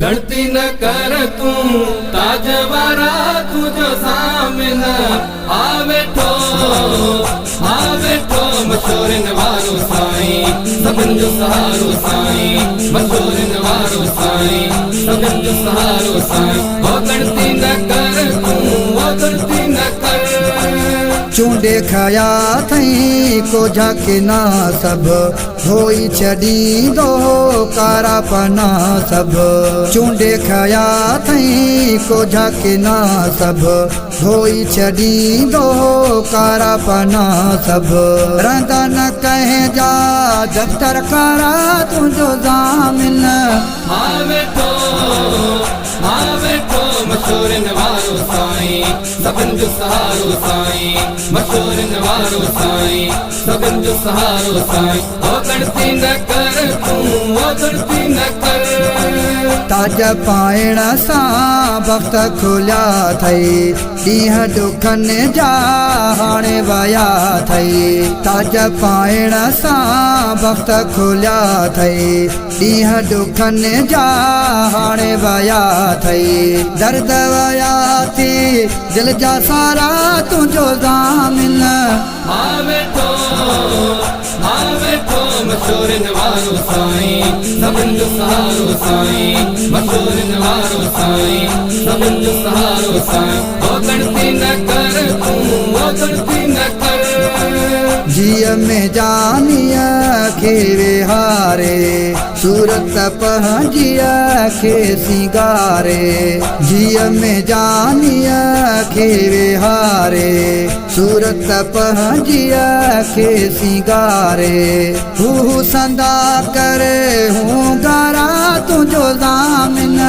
गणती न कर तू ताज वारा तुझो सामने आवेठो मशोरन वारो साईं सभिन जो सहारो साईं मशोरन वारो साईं सभिन जो सहारो साईं ओ गणती न कर तू ओ गणती न कर चूंडे खया थई को झाके ना सब धोई छड़ी दो कारा पना सब चूंडे खया थई को झाके ना सब धोई छड़ी दो कारा पना सब रंग न कहे जा दफ्तर करा तुझो जामिन आवेठो मशोरन वारो साईं सभिन जो सहारो साईं मशोरन वारो साईं सभिन जो सहारो साईं ओ गणती न कर तू ओ गणती न कर ताज पाइण सां वक्त खुलिया थई ॾींहं दुखन जा हाणे वया थई ताज पाइण सां वक्त खुलिया थई ॾींहं दुखन जा हाणे वया थई दर्द वया थी दिल जा सारा तुंहिंजो ज़ामिन आवेठो मशोरन वारो साईं सभिन जो सहारो साईं मशोरन वारो साईं सभिन जो सहारो साईं ओ गणती न कर तू ओ गणती न कर जीअ में जानिया खे विहारे सूरत पंहिंजीअ खे सिंगारे जीअ में जानिया खे विहारे सूरत पंहिंजीअ खे सिंगारे हू संदा करे हूँ गारा तुंहिंजो ज़ामिन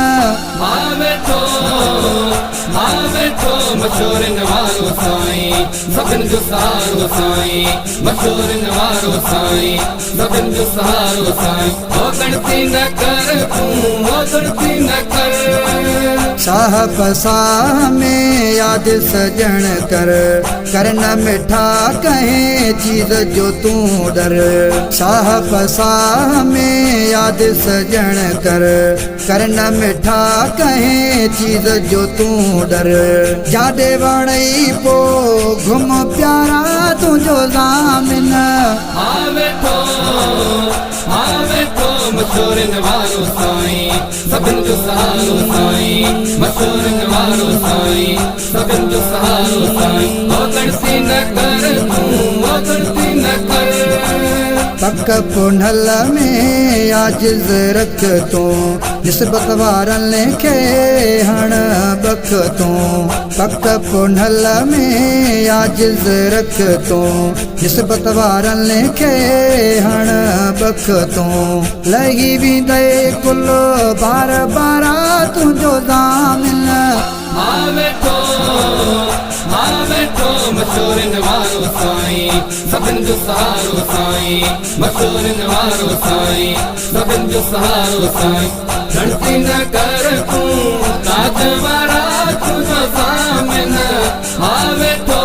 आवेठो मशोरन वारो साईं सभिन जो सहारो साईं मशोरन वारो साईं सभिन जो सहारो साईं ओ गणती न कर तू ओ गणती न कर साह पसाह में याद सजन कर करना मिठा कहे चीज जो तू डर साह पसाह में याद सजन कर करना मिठा कहे चीज जो तू डर जादे वणई पो घुम प्यारा तुझो ज़ामिन आवेठो मशोरन वारो साईं सभिन जो सहारो साईं मशोरन वारो साईं सभिन जो सहारो साईं ओ गणती न कर तू ओ गणती न कर पक पुनल में आजिज़ रख तू निस्बत वारन खे हण बख तू पक पुनल में आजिज़ रख तू निस्बत वारन खे हण बख तू लगी वेंदे कुल बार बारा तुंहिंजो ज़ामिन आवेठो मशोरन वारो साईं सभिन जो सहारो साईं मशोरन वारो साईं सभिन जो सहारो साईं गणती न कर तू ताज वारा तुझो सामन आवेठो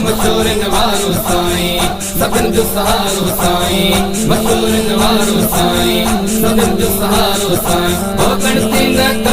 मशोरन वारो साईं सभिन जो सहारो साईं मशोरन वारो साईं सभिन जो सहारो साईं ओ गणती न